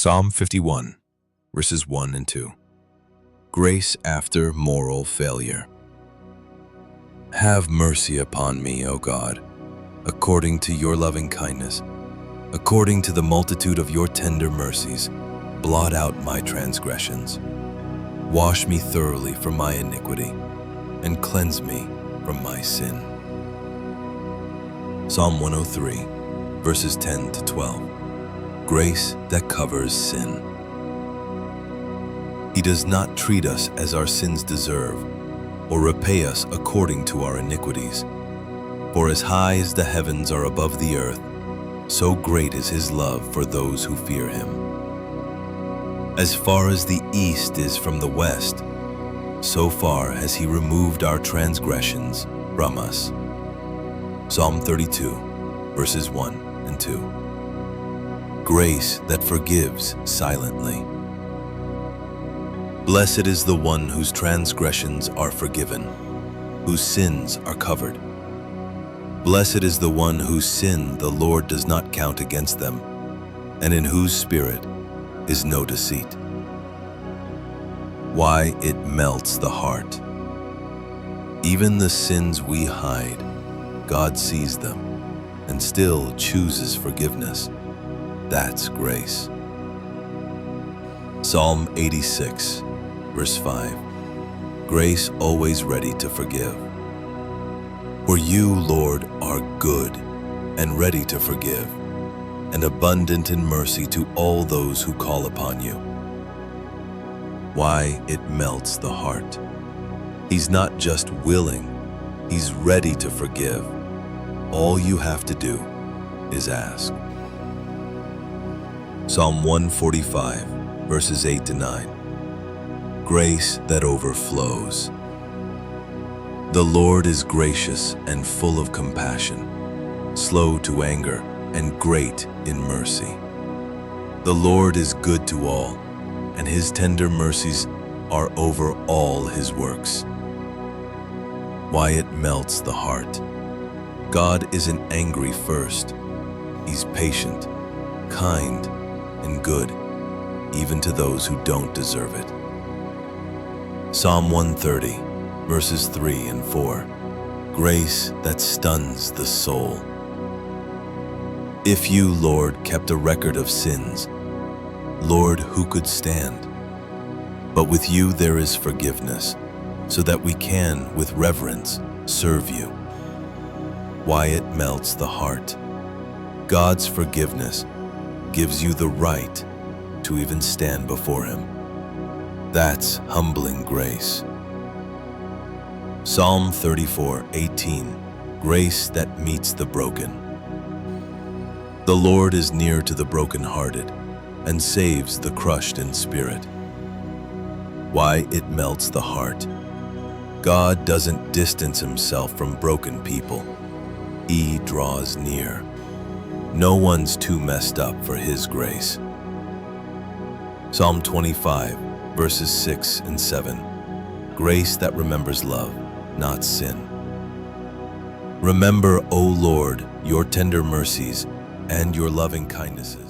Psalm 51, verses 1 and 2. Grace after moral failure. Have mercy upon me, O God, according to your loving kindness, according to the multitude of your tender mercies. Blot out my transgressions. Wash me thoroughly from my iniquity, and cleanse me from my sin. Psalm 103, verses 10 to 12. Grace that covers sin. He does not treat us as our sins deserve, or repay us according to our iniquities. For as high as the heavens are above the earth, so great is his love for those who fear him. As far as the east is from the west, so far has he removed our transgressions from us. Psalm 32, verses 1 and 2. Grace that forgives silently. Blessed is the one whose transgressions are forgiven, whose sins are covered. Blessed is the one whose sin the Lord does not count against them, and in whose spirit is no deceit. Why it melts the heart. Even the sins we hide, God sees them and still chooses forgiveness. That's grace. Psalm 86, verse 5. Grace always ready to forgive. For you, Lord, are good and ready to forgive, and abundant in mercy to all those who call upon you. Why it melts the heart. He's not just willing, he's ready to forgive. All you have to do is ask. Psalm 145, verses 8 to 9. Grace that overflows. The Lord is gracious and full of compassion, slow to anger and great in mercy. The Lord is good to all, and his tender mercies are over all his works. Why it melts the heart. God isn't angry first. He's patient, kind, and good, even to those who don't deserve it. Psalm 130, verses 3 and 4. Grace that stuns the soul. If you, Lord, kept a record of sins, Lord, who could stand? But with you there is forgiveness, so that we can, with reverence, serve you. Why it melts the heart. God's forgiveness gives you the right to even stand before him. That's humbling grace. Psalm 34:18. Grace that meets the broken. The Lord is near to the brokenhearted and saves the crushed in spirit. Why it melts the heart. God doesn't distance himself from broken people. He draws near. No one's too messed up for his grace. Psalm 25, verses 6 and 7. Grace that remembers love, not sin. Remember, O Lord, your tender mercies and your loving kindnesses.